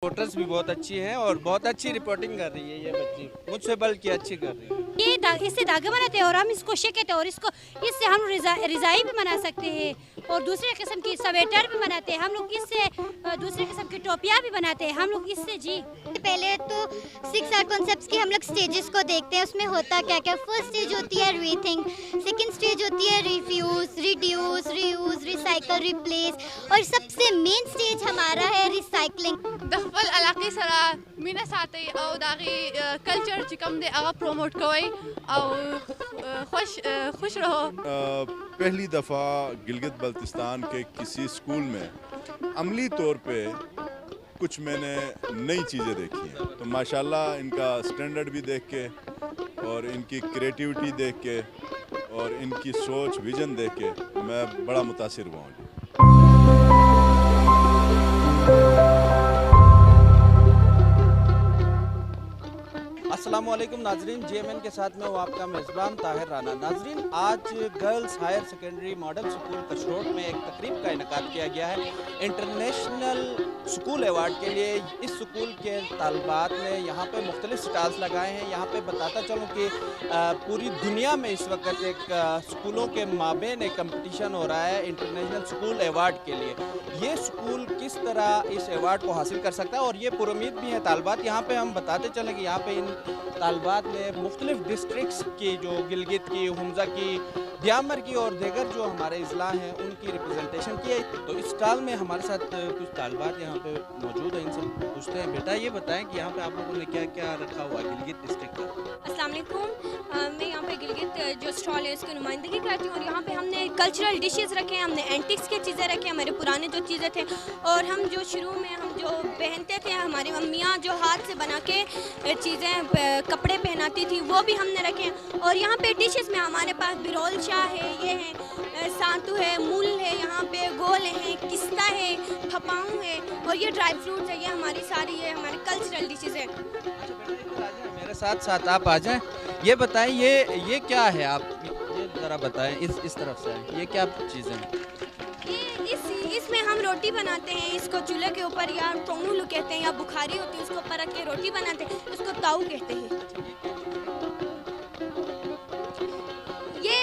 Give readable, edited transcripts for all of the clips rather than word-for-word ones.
Reporters भी बहुत अच्छी हैं और बहुत अच्छी रिपोर्टिंग कर रही है ये बच्ची, मुझसे बल्कि अच्छी कर रही है। इससे धागे बनाते हैं और हम इसको शेकते हैं और इससे हम रज़ाई भी बना सकते हैं और दूसरे किस्म की स्वेटर भी बनाते हैं हम लोग। इससे दूसरे किस्म की टोपियाँ भी बनाते हैं हम लोग इससे। जी, पहले तो 6 आर्ट कॉन्सेप्ट्स की हम लोग स्टेजेस को देखते हैं, उसमें होता क्या क्या। फर्स्ट स्टेज होती है रीथिंक, सेकंड स्टेज होती है refuse, reduce, reuse, recycle, replace और सबसे मेन स्टेज हमारा है रिसाइकलिंग। दखल अलाक़े सरा मीना साथे और दागी कल्चर चिकम दे आगा प्रमोट कोई और खुश रहो। पहली दफ़ा गिलगित बल्तिस्तान के किसी स्कूल में अमली तौर पे कुछ मैंने नई चीज़ें देखी हैं, तो माशाल्लाह इनका स्टैंडर्ड भी देख के और इनकी क्रिएटिविटी देख के और इनकी सोच विजन देख के मैं बड़ा मुतासिर हुआ हूँ। अस्सलामुअलैकुम नाजरीन, JMN के साथ में वो आपका मेज़बान ताहिर राना। नाजरीन, आज girls higher secondary model school Kashrot में एक तकरीब का इनेकाद किया गया है इंटरनेशनल स्कूल अवार्ड के लिए। इस स्कूल के तालिबात ने यहाँ पे मुख्तलिफ स्टॉल्स लगाए हैं। यहाँ पे बताता चलूँ कि पूरी दुनिया में इस वक्त एक स्कूलों के माबेन एक कंपटीशन हो रहा है इंटरनेशनल स्कूल अवार्ड के लिए। ये स्कूल किस तरह इस अवार्ड को हासिल कर सकता है और ये पुरुमीद भी है तालिबात। यहाँ पे हम बताते चलें कि यहाँ पे इन तालिबात ने मुख्तलिफ डिस्ट्रिक्ट्स की, जो गिलगित की, हुमज़ा की, दियामर की और दीगर जो हमारे अजला हैं उनकी रिप्रेजेंटेशन की है। तो इस स्टॉल में हमारे साथ कुछ तालिबात यहाँ पे मौजूद हैं, इनसे पूछते हैं। बेटा ये बताएं कि यहाँ पे आप लोगों ने क्या क्या रखा हुआ है गिलगित डिस्ट्रिक्ट का? अस्सलाम वालेकुम, मैं यहाँ पे गिलगित जो स्टॉल है उसकी नुमाइंदगी करती हूँ और यहाँ पे हमने कल्चरल डिशेस रखे हैं, हमने एंटिक्स की चीज़ें रखी हैं, हमारे पुराने जो चीज़ें थे और हम जो शुरू में हम जो पहनते थे, हमारी मम्मियाँ जो हाथ से बना के चीज़ें कपड़े पहनाती थी वो भी हमने रखे हैं। और यहाँ पे डिशेस में हमारे पास बिरोल शाह है, ये है सांतू है, मूल है, यहाँ पे गोल है, किस्ता है, फपाऊँ है और ये ड्राई फ्रूट्स है। ये हमारी सारी ये हमारे कल्चरल डिशेस है। मेरे साथ साथ आप आ जाएं। ये बताएं ये क्या है, आप ये ज़रा बताएं। इस तरफ से ये क्या चीज़ें हैं? इसमें हम रोटी बनाते हैं, इसको चूल्हे के ऊपर या टोंगुलू कहते हैं या बुखारी होती है उसको ऊपर रख के रोटी बनाते हैं, उसको ताऊ कहते हैं। ये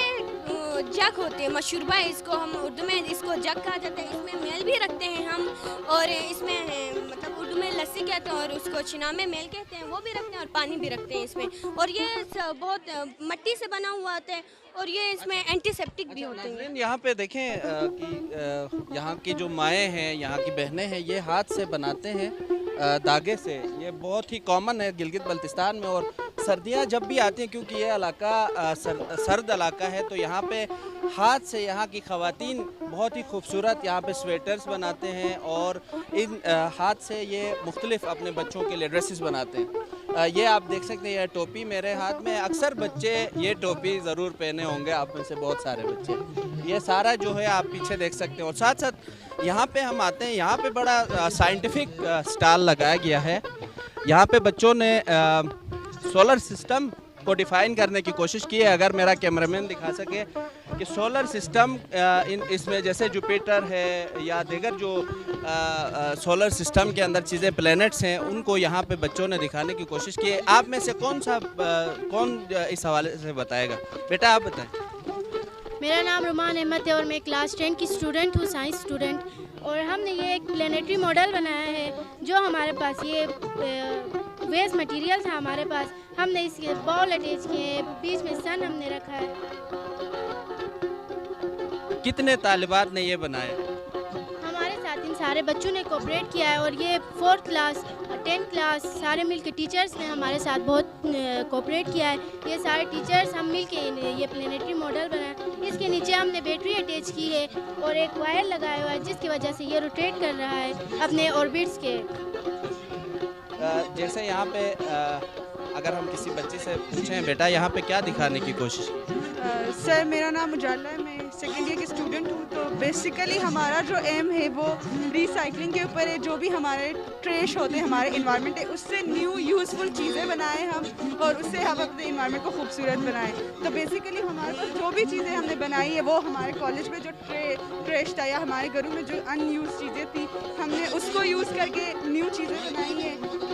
जग होते हैं, मशरूबा है, इसको हम उर्दू में इसको जग कहा जाता है। इसमें मेल भी रखते हैं हम और इसमें मतलब उर्दू में लस्सी कहते हैं और उसको चिना में मेल कहते हैं, वो भी रखते हैं और पानी भी रखते हैं इसमें। और ये बहुत मट्टी से बना हुआ होता है और ये इसमें एंटीसेप्टिक भी होते हैं। यहाँ पे देखें कि यहाँ की जो माएँ हैं, यहाँ की बहनें हैं, ये हाथ से बनाते हैं धागे से। ये बहुत ही कॉमन है गिलगित बल्तिस्तान में। और सर्दियाँ जब भी आती हैं, क्योंकि ये इलाका सर्द इलाका है, तो यहाँ पे हाथ से यहाँ की ख़वातीन बहुत ही खूबसूरत यहाँ पे स्वेटर्स बनाते हैं और इन हाथ से ये मुख्तलिफ अपने बच्चों के लिए ड्रेसेस बनाते हैं। ये आप देख सकते हैं, ये टोपी मेरे हाथ में। अक्सर बच्चे ये टोपी ज़रूर पहने होंगे, आप में से बहुत सारे बच्चे। ये सारा जो है आप पीछे देख सकते हैं। और साथ साथ यहाँ पे हम आते हैं, यहाँ पे बड़ा साइंटिफिक स्टॉल लगाया गया है। यहाँ पे बच्चों ने सोलर सिस्टम को डिफ़ाइन करने की कोशिश की है। अगर मेरा कैमरामैन दिखा सके कि सोलर सिस्टम इसमें जैसे जुपिटर है या दीगर जो सोलर सिस्टम के अंदर चीज़ें प्लैनेट्स हैं, उनको यहाँ पे बच्चों ने दिखाने की कोशिश की है। आप में से कौन इस हवाले से बताएगा? बेटा आप बताएं। मेरा नाम रुमान अहमद है और मैं क्लास 10 की स्टूडेंट हूँ, साइंस स्टूडेंट। और हमने ये एक प्लानिटरी मॉडल बनाया है जो हमारे पास ये वेस्ट मटेरियल था हमारे पास, हमने इसके बॉल अटैच किए, बीच में सन हमने रखा है। कितने तालिबात ने ये बनाया? हमारे साथ इन सारे बच्चों ने कोऑपरेट किया है और ये 4th क्लास 10th क्लास सारे मिलके टीचर्स ने हमारे साथ बहुत कोऑपरेट किया है। ये सारे टीचर्स हम मिलके ये प्लानिटरी मॉडल बनाया। इसके नीचे हमने बैटरी अटैच की है और एक वायर लगाया हुआ है जिसकी वजह से ये रोटेट कर रहा है अपने ऑर्बिट्स के। जैसे यहाँ पे अगर हम किसी बच्चे से पूछें, बेटा यहाँ पे क्या दिखाने की कोशिश की? सर मेरा नाम उजाला है, मैं सेकेंड ईयर की स्टूडेंट हूँ। तो बेसिकली हमारा जो एम है वो रिसाइकलिंग के ऊपर है। जो भी हमारे ट्रेश होते हैं, हमारे इन्वायरमेंट है, उससे न्यू यूज़फुल चीज़ें बनाएं हम और उससे हम अपने इन्वायरमेंट को खूबसूरत बनाएं। तो बेसिकली हमारे पास जो भी चीज़ें हमने बनाई है वो हमारे कॉलेज में जो ट्रेश था या हमारे घरों में जो अनयूज़ चीज़ें थी, हमने उसको यूज़ करके न्यू चीज़ें बनाई हैं।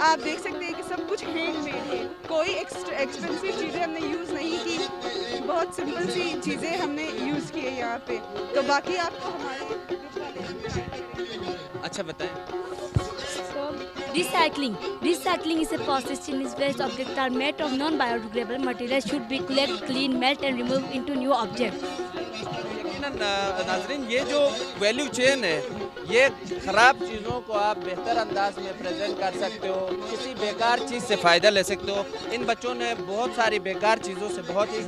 आप देख सकते हैं कि सब कुछ हैंडमेड है, कोई एक्सपेंसिव चीज़ें हमने यूज़ नहीं की, बहुत सिंपल सी चीज़ें हमने यूज़ की है यहाँ पे। तो बाकी आपको हमारे ग्रुप वाले अच्छा बताएं। Recycling is a process in which waste objects are made of non-biodegradable materials should be collected, clean, melt and removed into new objects. यकीनन नाज़रीन, ये जो वैल्यू चेन है, ये ख़राब चीज़ों को आप बेहतर अंदाज में प्रेजेंट कर सकते हो, किसी बेकार चीज़ से फ़ायदा ले सकते हो। इन बच्चों ने बहुत सारी बेकार चीज़ों से बहुत ही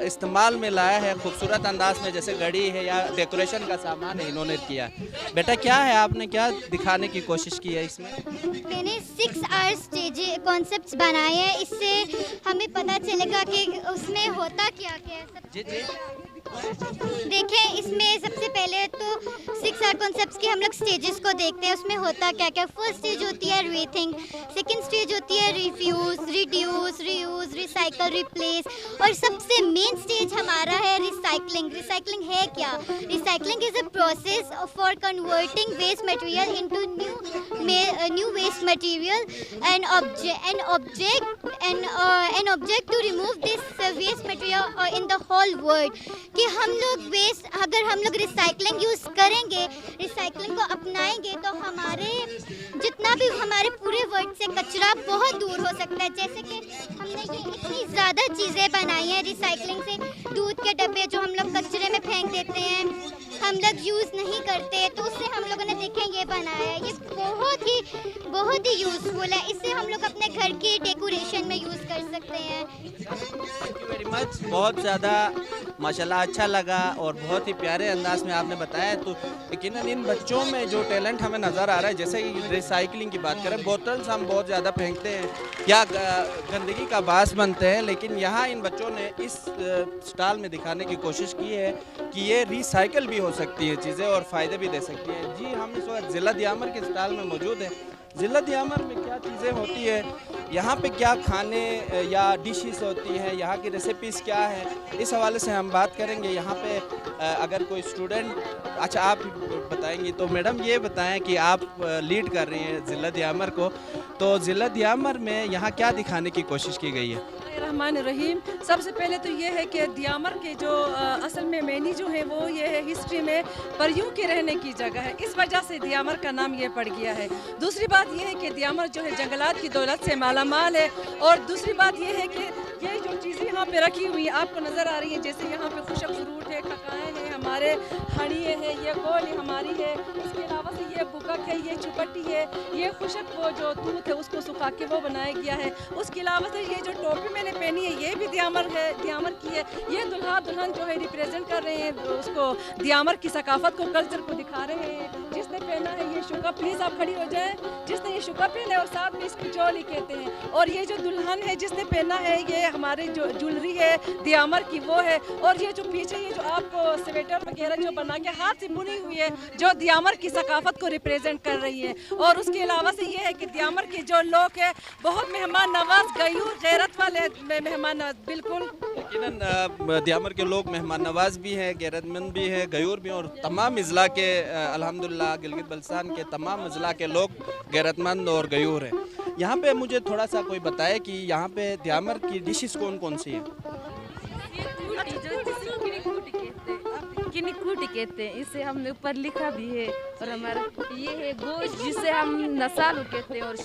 इस्तेमाल में लाया है, खूबसूरत अंदाज में, जैसे घड़ी है या डेकोरेशन का सामान है, इन्होंने किया। बेटा क्या है, आपने क्या दिखाने की कोशिश की है इसमें? मैंने 6 आर्ट स्टेज कॉन्सेप्ट्स बनाए हैं, इससे हमें पता चलेगा कि उसमें होता क्या क्या है। जी जी देखें, इसमें सबसे पहले तो 6 आर्ट कॉन्सेप्ट्स के हम लोग स्टेजेस को देखते हैं, उसमें होता क्या क्या। फर्स्ट स्टेज होती है रीथिंक, सेकंड स्टेज होती है refuse, reduce, reuse, recycle, replace, और सबसे मेन स्टेज हमारा है रिसाइकलिंग। रिसाइकलिंग है क्या? Recycling is a process for converting waste material into new waste material and object to remove this waste material in the whole world. कि हम लोग waste, अगर हम लोग रिसाइकलिंग यूज़ करेंगे, रिसाइकलिंग को अपनाएंगे, तो हमारे जितना भी हमारे पूरे वर्ल्ड से कचरा बहुत दूर हो सकता है। जैसे कि हमने ये इतनी ज़्यादा चीज़ें बनाई हैं रिसाइकलिंग से। दूध के डब्बे जो हम लोग कचरे में फेंक देते हैं, हम लोग यूज़ नहीं करते, तो उससे हम लोगों ने देखें ये बनाया है। ये बहुत ही यूज़फुल है, इससे हम लोग अपने घर की डेकोरेशन में यूज़ कर सकते हैं। थैंक यू वेरी मच, बहुत ज़्यादा माशाल्लाह अच्छा लगा और बहुत ही प्यारे अंदाज में आपने बताया। तो यकीनन इन बच्चों में जो टैलेंट हमें नज़र आ रहा है, जैसे कि रिसाइकलिंग की बात करें, बोतल्स हम बहुत ज़्यादा फेंकते हैं या गंदगी का बास बनते हैं, लेकिन यहाँ इन बच्चों ने इस स्टॉल में दिखाने की कोशिश की है कि ये रिसाइकल भी हो सकती है चीज़ें और फ़ायदे भी दे सकती हैं। जी, हम इस वक्त ज़िला दियामर के स्टॉल में मौजूद हैं। ज़िला दियामर में क्या चीज़ें होती है, यहाँ पे क्या खाने या डिशेस होती हैं, यहाँ की रेसिपीज़ क्या है, इस हवाले से हम बात करेंगे। यहाँ पे अगर कोई स्टूडेंट, अच्छा आप बताएंगी, तो मैडम ये बताएं कि आप लीड कर रही हैं ज़िला दियामर को, तो ज़िला दियामर में यहाँ क्या दिखाने की कोशिश की गई है? रहमान रहीम। सबसे पहले तो ये है कि दियामर के जो असल में मैनी जो है वो ये है हिस्ट्री में परियों के रहने की जगह है, इस वजह से दियामर का नाम ये पड़ गया है। दूसरी बात ये है कि दियामर जो है जंगलात की दौलत से मालामाल है, और दूसरी बात ये है कि ये जो चीज़ें यहाँ पे रखी हुई हैं आपको नज़र आ रही हैं, जैसे यहाँ पे खुशक फ्रूट है, खकाएँ हैं, हमारे हड़िए है, ये गोल हमारी है, इसके अलावा से ये बुकक है, ये चुपट्टी है, ये खुशक वो जो तूत है उसको सुखा के वो बनाया गया है। उसके अलावा से ये जो टोपी मैंने पहनी है ये भी दियामर है, दियामर की है। ये दुल्हा दुल्हन जो है रिप्रेजेंट कर रहे हैं उसको, दियामर की सकाफत को, कल्चर को दिखा रहे हैं। जिसने पहना है ये शुका, प्लीज़ आप खड़ी हो जाएं, जिसने ये शुका पहना है और साथ में इसकी चोली कहते हैं। और ये जो दुल्हन है जिसने पहना है ये हमारे जो ज्वेलरी है दियामर की वो है। और ये जो पीछे ये जो आपको स्वेटर वगैरह जो बना के हाथ से बुनी हुई है जो दियामर की सकाफत को रिप्रेजेंट कर रही है। और उसके अलावा से ये है कि दियामर के जो लोग हैं बहुत मेहमान नवाज, गयूर, गैरत वाले मेहमान नवाज। बिल्कुल यकीनन दियामर के लोग मेहमान नवाज भी हैं, गैरतमंद भी हैं, गयूर भी हैं, और तमाम अज़ला के अल्हम्दुलिल्लाह गिलगित बल्तिस्तान के तमाम अज़ला के लोग गैरतमंद और गयूर हैं। यहाँ पे मुझे थोड़ा सा कोई बताए कि यहाँ पे दियामर की डिशेस कौन कौन सी हैं? किनिकुटी कहते हैं, इसे हमने ऊपर लिखा भी है। और हमारा ये है गोश्त जिसे हम नसालू कहते हैं, और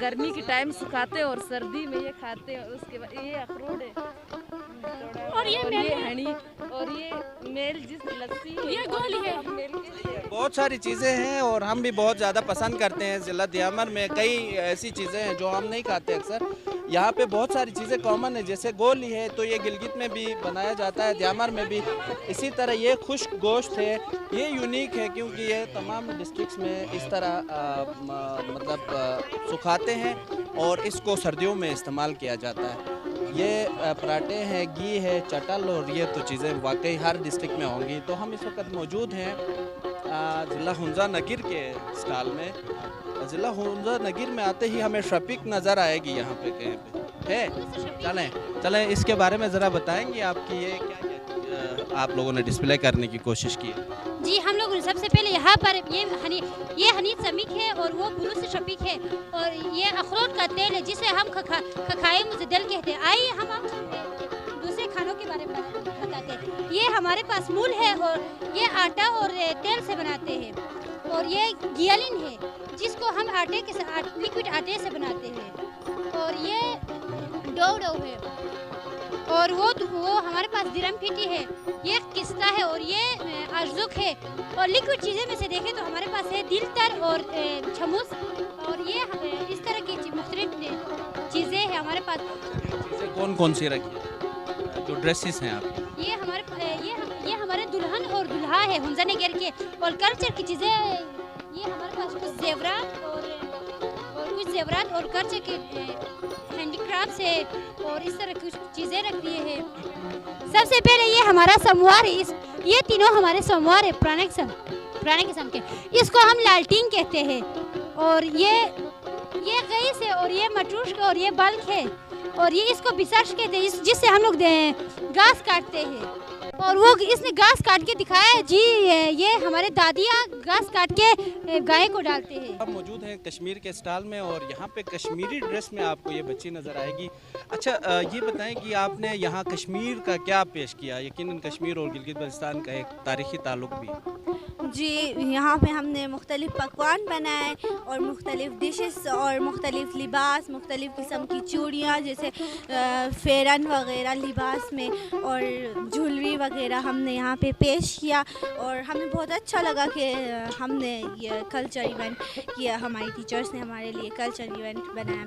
गर्मी के टाइम सुखाते हैं और सर्दी में ये खाते हैं। और उसके बाद ये अखरोट है, और ये हनी, और ये मेल जिस लस्सी है, ये गोली है। बहुत सारी चीज़ें हैं और हम भी बहुत ज़्यादा पसंद करते हैं। ज़िला दियामर में कई ऐसी चीज़ें हैं जो हम नहीं खाते अक्सर। यहाँ पे बहुत सारी चीज़ें कॉमन है, जैसे गोली है तो ये गिलगित में भी बनाया जाता है, दियामर में भी। इसी तरह ये खुश्क गोश्त है, ये यूनिक है क्योंकि ये तमाम डिस्ट्रिक्ट्स में इस तरह मतलब सुखाते हैं और इसको सर्दियों में इस्तेमाल किया जाता है। ये पराठे हैं, घी है, चटल, और ये तो चीज़ें वाकई हर डिस्ट्रिक्ट में होंगी। तो हम इस वक्त मौजूद हैं ज़िला हुंजा नगीर के स्टॉल में। ज़िला हुंजा नगीर में आते ही हमें शफीक नज़र आएगी यहाँ पे कहीं पे है। चलें इसके बारे में ज़रा बताएंगे आपकी ये क्या आप लोगों ने डिस्प्ले करने की कोशिश की है? जी, हम लोग सबसे पहले यहाँ पर ये हनीद समीक है और वो बुलूस शफीक है और ये अखरोट का तेल है जिसे हम खखाए मुजद्दल कहते हैं। आइए हम दूसरे खानों के बारे में बताते हैं। ये हमारे पास मूल है और ये आटा और तेल से बनाते हैं और ये गियालिन है जिसको हम आटे के साथ लिक्विड आटे से बनाते हैं और ये डो है और वो हमारे पास दिरम पीटी है, ये किस्ता है और ये अजजुक है। और लिक्विड चीज़ें में से देखें तो हमारे पास है दिल तर और छमूस और ये इस तरह की मुख्तलिफ चीज़ें हैं हमारे पास। चीज़ें कौन कौन सी रखी है जो ड्रेसेस हैं आप? ये हमारे दुल्हन और दुल्हा है हमजा नगर के और कल्चर की चीज़ें। ये हमारे पास कुछ जेवरात और कल्चर के हैंडीक्राफ्ट है और इस तरह कुछ चीज़ें रख दिए हैं। सबसे पहले ये हमारा समवार है, ये तीनों हमारे समवार है पुराने किस्म के, इसको हम लालटीन कहते हैं। और ये गईस है और ये मटरूश और ये बल्क है और ये इसको बिसाश कहते हैं जिससे हम लोग घास काटते हैं। और वो इसने घास काट के दिखाया है जी, ये हमारे दादियाँ घास काट के गाय को डालते हैं। आप मौजूद हैं कश्मीर के स्टॉल में और यहाँ पे कश्मीरी ड्रेस में आपको ये बच्ची नज़र आएगी। अच्छा, ये बताएं कि आपने यहाँ कश्मीर का क्या पेश किया? यकीनन कश्मीर और गिलगित बल्तिस्तान का एक तारीख़ी ताल्लुक़ भी है। जी, यहाँ पे हमने मुख्तलिफ़ पकवान बनाए और मुख्तलिफ़ डिशेस और मुख्तलिफ़ लिबास, मुख्तलिफ़ किस्म की चूड़ियाँ जैसे फेरन वग़ैरह लिबास में और ज्वेलरी वग़ैरह हमने यहाँ पे पेश किया और हमें बहुत अच्छा लगा कि हमने ये कल्चर इवेंट किया। हमारी टीचर्स ने हमारे लिए कल्चर इवेंट बनाया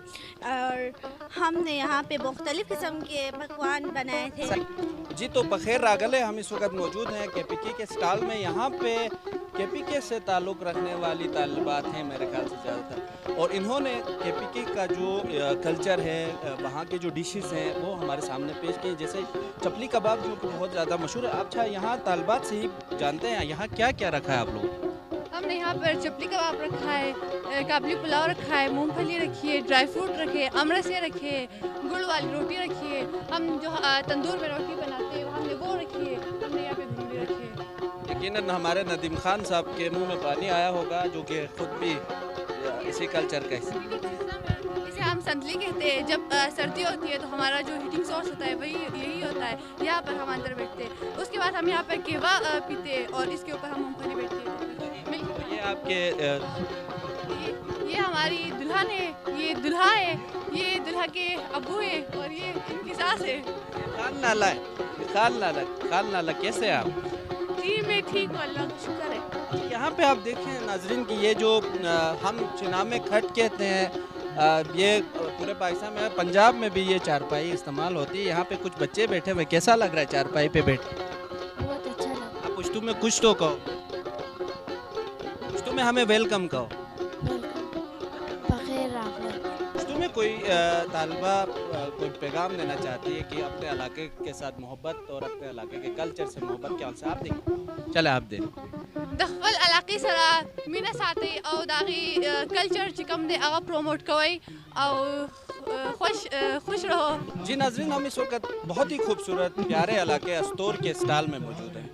और हमने यहाँ पे मुख्तलिफ़ किस्म के पकवान बनाए थे। जी, तो बखैर रागले हम इस वक्त मौजूद हैं KPK के स्टॉल में। यहाँ पे KPK से ताल्लुक़ रखने वाली तालिबात हैं मेरे ख्याल से ज़्यादातर, और इन्होंने KPK का जो कल्चर है, वहाँ के जो डिशेस हैं वो हमारे सामने पेश किए, जैसे चपली कबाब जो कि बहुत ज़्यादा मशहूर है। अच्छा, यहाँ तालिबात से ही जानते हैं यहाँ क्या क्या रखा है आप लोग? हमने यहाँ पर चपली कबाब रखा है, काबली पुलाव रखा है, मूंगफली रखी है, ड्राई फ्रूट रखे, अमरसे रखे, गुड़ वाली रोटी रखी है, हम जो तंदूर में रोटी बनाते हैं हमने वो रखी है, हमने यहाँ पे भिंडी रखी है। यकीनन हमारे नदीम खान साहब के मुंह में पानी आया होगा जो कि खुद भी इसी कल्चर का हिस्सा। इसे हम संतली कहते हैं। जब सर्दी होती है तो हमारा जो हीटिंग सोर्स होता है वही यही होता है। यहाँ पर हम अंदर बैठते हैं, उसके बाद हम यहाँ पर केवा पीते हैं और इसके ऊपर हम मूंगफली बैठते हैं। ये आपके ये हमारी दुल्हन है, ये दुल्हा है, ये दुल्हा के अबू है और ये इनकी सास है। खाल नाला कैसे हैं आप? जी, मैं ठीक हूँ, अल्लाह का शुक्र है। यहाँ पे आप देखें नाजरीन कि ये जो हम चिना में खट कहते हैं, ये पूरे पाकिस्तान में, पंजाब में भी ये चारपाई इस्तेमाल होती है। यहाँ पे कुछ बच्चे बैठे हुए, कैसा लग रहा है चारपाई पे बैठ? बहुत अच्छा लगा। आप पुश्तू में कुछ तो कहो, पुश्तू में हमें वेलकम कहो। पुश्तू में कोई तालिबा कोई पैगाम देना चाहती है कि अपने इलाके के साथ मोहब्बत और अपने इलाके के कल्चर से मोहब्बत क्या से आप दें? चले आप दें। दखल इलाके सरा मीना साथी और दागी कल्चर चिकम दे आगा प्रमोट कोई और खुश रहो। जी नाज़रीन, हम इस वक्त बहुत ही खूबसूरत प्यारे इलाके अस्तोर के स्टॉल में मौजूद हैं।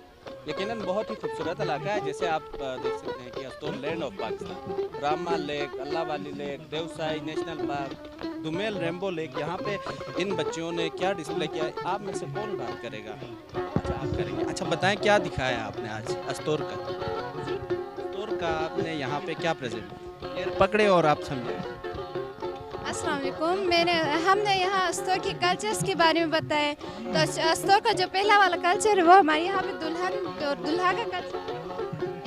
यकीनन बहुत ही खूबसूरत इलाका है, जैसे आप देख सकते हैं कि Astore land of Pakistan, Rama lake, Allah Wali lake, Deosai national park, Domel rainbow lake, यहाँ पे इन बच्चियों ने क्या डिस्प्ले किया है, आप में से कौन बात करेगा? अच्छा, आप करेंगे। अच्छा, बताएं क्या दिखाया आपने आज अस्तोर का आपने यहाँ पे क्या प्रेजेंट पकड़े और आप समझाएं। अस्सलाम वालेकुम। हमने यहाँ अस्तोर के कल्चर्स के बारे में बताया। तो अस्तोर का जो पहला वाला कल्चर है वो हमारे यहाँ पे दुल्हन और दुल्हा का कल्चर।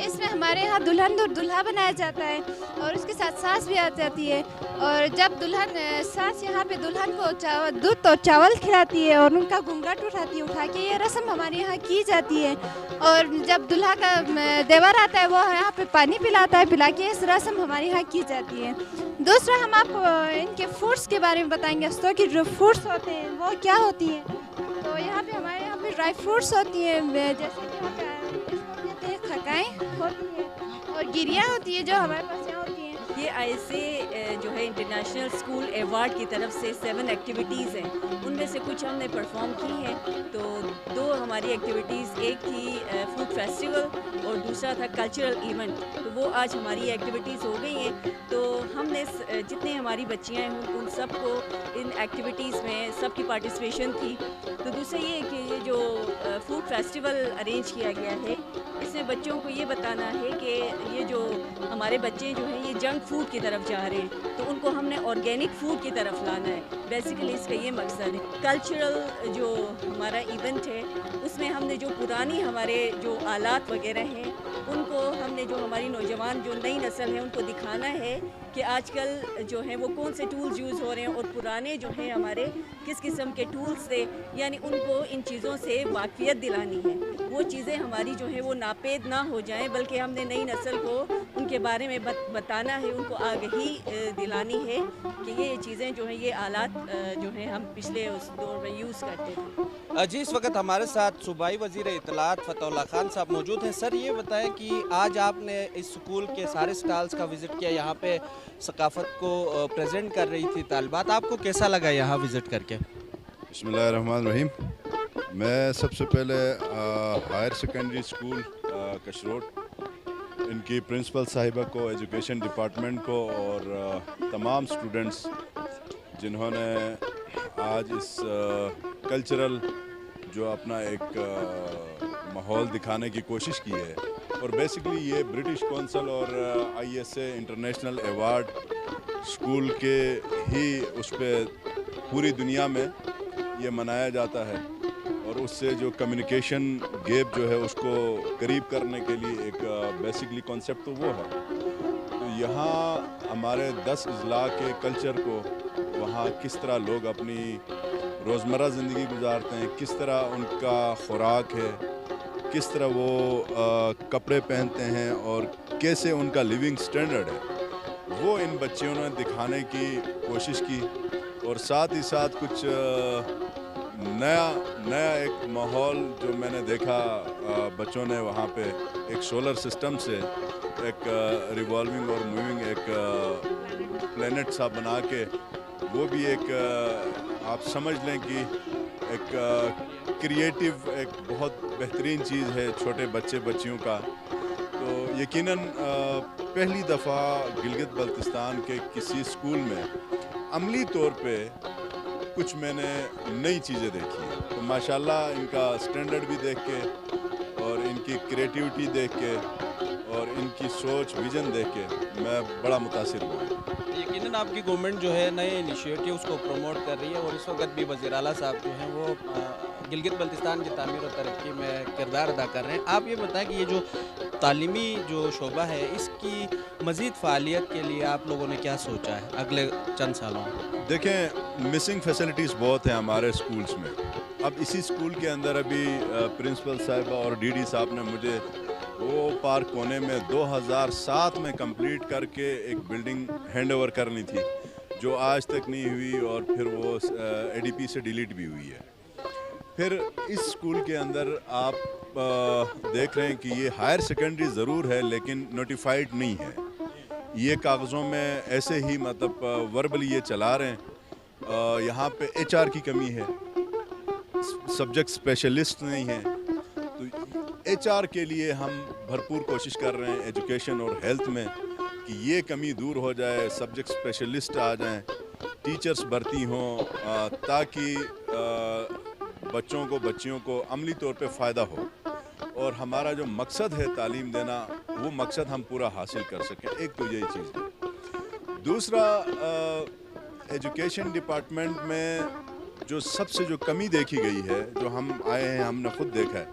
इसमें हमारे यहाँ दुल्हन और दुल्हा बनाया जाता है और उसके साथ सास भी आ जाती है। और जब दुल्हन सास यहाँ पे दुल्हन को दूध और चावल खिलाती है और उनका घूंघट उठाती है, उठा के ये रस्म हमारे यहाँ की जाती है। और जब दुल्हा का देवर आता है वो यहाँ पे पानी पिलाता है, पिला के इस रस्म हमारे यहाँ की जाती है। दूसरा हम आपको इनके फूड्स के बारे में बताएंगे। अस्तोर की जो फूड्स होते हैं वो क्या होती हैं। तो यहाँ पे हमारे यहाँ पे ड्राई फ्रूट्स होती हैं, जैसे कि यहाँ पे खकाएँ होती हैं और गिरियाँ होती है जो हमारे पास यहाँ होती हैं। KISA जो है इंटरनेशनल स्कूल अवार्ड की तरफ से 7 एक्टिविटीज़ हैं, उनमें से कुछ हमने परफॉर्म की हैं। तो 2 हमारी एक्टिविटीज़, एक थी फूड फेस्टिवल और दूसरा था कल्चरल इवेंट। तो वो आज हमारी एक्टिविटीज़ हो गई हैं। तो हमने जितने हमारी बच्चियाँ हैं उन सबको इन एक्टिविटीज़ में सबकी पार्टिसिपेशन थी। तो दूसरा ये है कि ये जो फूड फेस्टिवल अरेंज किया गया है, इसमें बच्चों को ये बताना है कि ये जो हमारे बच्चे जो हैं ये जंक फूड की तरफ जा रहे हैं, तो उनको हमने ऑर्गेनिक फूड की तरफ लाना है। बेसिकली इसका ये मकसद है। कल्चरल जो हमारा इवेंट है उसमें हमने जो पुरानी हमारे जो आलात वगैरह हैं उनको हमने जो हमारी नौजवान जो नई नस्ल है उनको दिखाना है कि आजकल जो है वो कौन से टूल्स यूज़ हो रहे हैं और पुराने जो हैं हमारे किस किस्म के टूल्स थे, यानी उनको इन चीज़ों से वाक़फियत दिलानी है। वो चीज़ें हमारी जो है वो नापेद ना हो जाएं, बल्कि हमने नई नस्ल को उनके बारे में बताना है, उनको आगाही दिलानी है कि ये चीज़ें जो हैं ये आलात जो हैं हम पिछले उस दौर में यूज़ करते थे। जी, इस वक्त हमारे साथ सूबाई वज़ीर इत्तलात फ़तहुल्लाह खान साहब मौजूद हैं। सर, ये बताएं कि आज आपने इस स्कूल के सारे स्टॉल्स का विज़िट किया, यहाँ पे सकाफ़त को प्रेजेंट कर रही थी तालिबात, आपको कैसा लगा यहाँ विज़िट करके? बिस्मिल्लाहिर्रहमानिर्रहीम। मैं सबसे पहले हायर सेकेंडरी स्कूल कशरोट, इनकी प्रिंसिपल साहिबा को, एजुकेशन डिपार्टमेंट को और तमाम स्टूडेंट्स जिन्होंने आज इस कल्चरल जो अपना एक माहौल दिखाने की कोशिश की है, और बेसिकली ये ब्रिटिश कौंसिल और ISA इंटरनेशनल अवार्ड स्कूल के ही उस पर पूरी दुनिया में ये मनाया जाता है, और उससे जो कम्युनिकेशन गैप जो है उसको करीब करने के लिए एक बेसिकली कॉन्सेप्ट तो वो है। तो यहाँ हमारे 10 अजला के कल्चर को वहाँ किस तरह लोग अपनी रोज़मर्रा ज़िंदगी गुजारते हैं, किस तरह उनका खुराक है, किस तरह वो कपड़े पहनते हैं और कैसे उनका लिविंग स्टैंडर्ड है, वो इन बच्चों ने दिखाने की कोशिश की। और साथ ही साथ कुछ नया एक माहौल जो मैंने देखा, बच्चों ने वहाँ पे एक सोलर सिस्टम से एक रिवॉल्विंग और मूविंग एक प्लेनेट सा बना के, वो भी एक आप समझ लें कि एक क्रिएटिव एक बहुत बेहतरीन चीज़ है छोटे बच्चियों का। तो यकीनन पहली दफ़ा गिलगित बल्तिस्तान के किसी स्कूल में अमली तौर पे कुछ मैंने नई चीज़ें देखी हैं। तो माशाल्लाह इनका स्टैंडर्ड भी देख के और इनकी क्रिएटिविटी देख के और इनकी सोच विज़न देख के मैं बड़ा मुतासिर हुआ। यकीनन आपकी गवर्नमेंट जो है नए इनिशिएटिव्स को प्रमोट कर रही है, और इस वक्त भी वज़ीर आला साहब जो हैं वो गिलगित बल्तिस्तान की तामीर और तरक्की में किरदार अदा कर रहे हैं। आप ये बताएं कि ये जो तालीमी जो शोबा है, इसकी मज़ीद फ़ालियत के लिए आप लोगों ने क्या सोचा है अगले चंद सालों में? देखें, मिसिंग फैसिलिटीज़ बहुत हैं हमारे स्कूल्स में। अब इसी स्कूल के अंदर अभी प्रिंसिपल साहिबा और DD साहब ने मुझे वो पार्क कोने में 2007 में कंप्लीट करके एक बिल्डिंग हैंड ओवर करनी थी, जो आज तक नहीं हुई, और फिर वो ADP से डिलीट भी हुई है। फिर इस स्कूल के अंदर आप देख रहे हैं कि ये हायर सेकेंडरी ज़रूर है लेकिन नोटिफाइड नहीं है। ये कागज़ों में ऐसे ही मतलब वर्बली ये चला रहे हैं। यहाँ पे HR की कमी है, सब्जेक्ट स्पेशलिस्ट नहीं है। तो HR के लिए हम भरपूर कोशिश कर रहे हैं एजुकेशन और हेल्थ में कि ये कमी दूर हो जाए, सब्जेक्ट स्पेशलिस्ट आ जाएं, टीचर्स भर्ती हों, ताकि बच्चियों को अमली तौर पे फ़ायदा हो, और हमारा जो मकसद है तालीम देना, वो मकसद हम पूरा हासिल कर सकें। एक तो यही चीज़ है। दूसरा, एजुकेशन डिपार्टमेंट में जो सबसे जो कमी देखी गई है, जो हम आए हैं हमने खुद देखा है,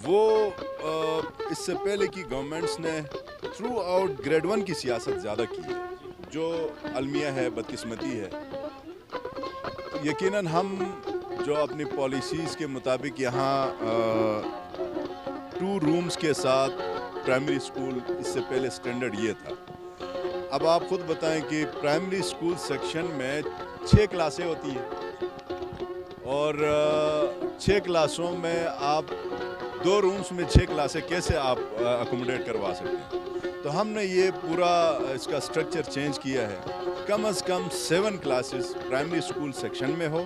वो इससे पहले की गवर्नमेंट्स ने थ्रू आउट ग्रेड 1 की सियासत ज़्यादा की है, जो अलमिया है, बदकिस्मती है। यकीनन हम जो अपनी पॉलिसीज़ के मुताबिक यहाँ 2 रूम्स के साथ प्राइमरी स्कूल, इससे पहले स्टैंडर्ड ये था। अब आप खुद बताएं कि प्राइमरी स्कूल सेक्शन में 6 क्लासें होती हैं, और 6 क्लासों में आप 2 रूम्स में 6 क्लासें कैसे आप अकोमोडेट करवा सकते हैं? तो हमने ये पूरा इसका स्ट्रक्चर चेंज किया है। कम से कम 7 क्लासेस प्राइमरी स्कूल सेक्शन में हो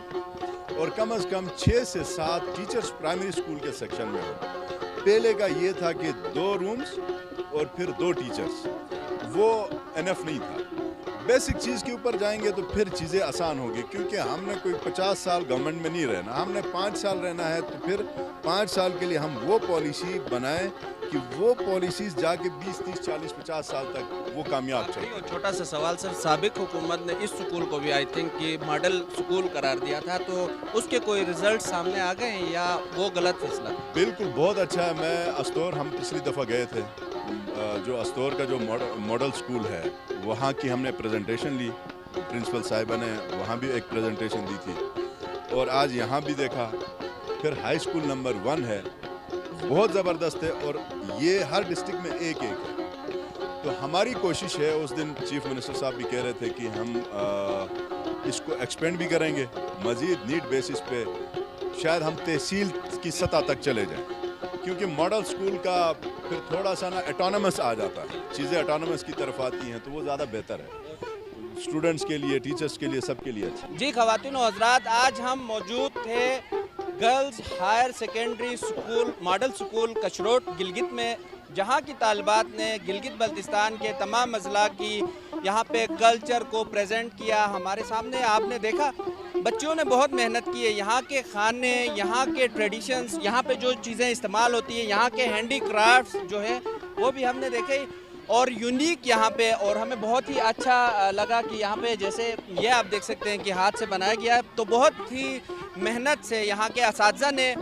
और कम से कम 6 से 7 टीचर्स प्राइमरी स्कूल के सेक्शन में हो। पहले का ये था कि 2 रूम्स और फिर 2 टीचर्स, वो इनफ नहीं था। बेसिक चीज़ के ऊपर जाएंगे तो फिर चीज़ें आसान होगी, क्योंकि हमने कोई 50 साल गवर्नमेंट में नहीं रहना, हमने 5 साल रहना है। तो फिर 5 साल के लिए हम वो पॉलिसी बनाएं कि वो पॉलिसीज़ जाके 20, 30, 40, 50 साल तक वो कामयाब चले। छोटा सा सवाल सर, साबिक हुकूमत ने इस स्कूल को भी आई थिंक कि मॉडल स्कूल करार दिया था, तो उसके कोई रिजल्ट सामने आ गए हैं या वो गलत फैसला? बिल्कुल, बहुत अच्छा है। मैं अस्तौर, हम पिछली दफ़ा गए थे, जो अस्तौर का जो मॉडल स्कूल है वहाँ की हमने प्रेजेंटेशन ली, प्रिंसिपल साहिबा ने वहाँ भी एक प्रेजेंटेशन दी थी और आज यहाँ भी देखा। फिर हाई स्कूल नंबर 1 है, बहुत ज़बरदस्त है और ये हर डिस्ट्रिक्ट में एक है। तो हमारी कोशिश है, उस दिन चीफ मिनिस्टर साहब भी कह रहे थे कि हम इसको एक्सपेंड भी करेंगे, मज़ीद नीड बेसिस पे शायद हम तहसील की सतह तक चले जाएं, क्योंकि मॉडल स्कूल का फिर थोड़ा सा ना एटोनमस आ जाता है, चीज़ें एटोनमस की तरफ आती हैं, तो वो ज़्यादा बेहतर है स्टूडेंट्स के लिए, टीचर्स के लिए, सबके लिए अच्छा। जी ख़वातीन और हज़रात, आज हम मौजूद थे girls higher secondary school model school Kashrot Gilgit में, जहाँ की तालिबात ने गिलगित बल्तिस्तान के तमाम अजला की यहाँ पे कल्चर को प्रेजेंट किया। हमारे सामने आपने देखा बच्चों ने बहुत मेहनत की है। यहाँ के खाने, यहाँ के ट्रेडिशंस, यहाँ पे जो चीज़ें इस्तेमाल होती है, यहाँ के हैंडीक्राफ्ट्स जो है वो भी हमने देखे और यूनिक यहाँ पे, और हमें बहुत ही अच्छा लगा कि यहाँ पे जैसे ये आप देख सकते हैं कि हाथ से बनाया गया है, तो बहुत ही मेहनत से यहाँ के असातिज़ा ने,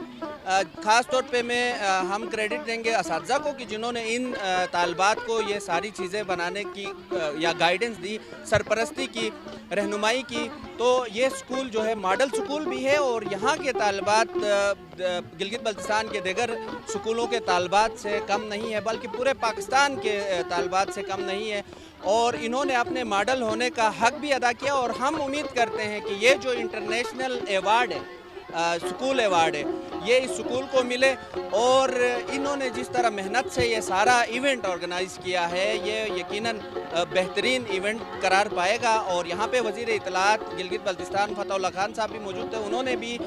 ख़ास तौर पे मैं हम क्रेडिट देंगे असातिज़ा को कि जिन्होंने इन तालिबात को ये सारी चीज़ें बनाने की या गाइडेंस दी, सरपरस्ती की, रहनुमाई की। तो ये स्कूल जो है मॉडल स्कूल भी है और यहाँ के तालिबात गिलगित बल्तिस्तान के दीगर स्कूलों के तालिबात से कम नहीं है, बल्कि पूरे पाकिस्तान के तालिबात से कम नहीं है और इन्होंने अपने मॉडल होने का हक भी अदा किया। और हम उम्मीद करते हैं कि ये जो इंटरनेशनल एवार्ड है, स्कूल एवार्ड है, ये इस स्कूल को मिले और इन्होंने जिस तरह मेहनत से ये सारा इवेंट ऑर्गेनाइज़ किया है, ये यकीनन बेहतरीन इवेंट करार पाएगा। और यहाँ पे वज़ीर इत्तलात गिलगित बल्तिस्तान फतहुल्लाह खान साहब भी मौजूद थे, उन्होंने भी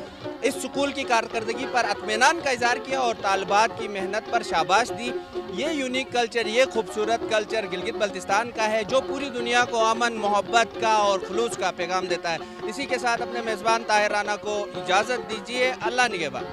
इस स्कूल की कारकर्दगी पर इत्मीनान का इज़हार किया और तालिबात की मेहनत पर शाबाश दी। ये यूनिक कल्चर, ये खूबसूरत कल्चर गिलगित बल्तिस्तान का है जो पूरी दुनिया को अमन, मोहब्बत का और खुलूस का पैगाम देता है। इसी के साथ अपने मेज़बान ताहिर राना को इजाज़त दीजिए। अल्लाह निगहबान।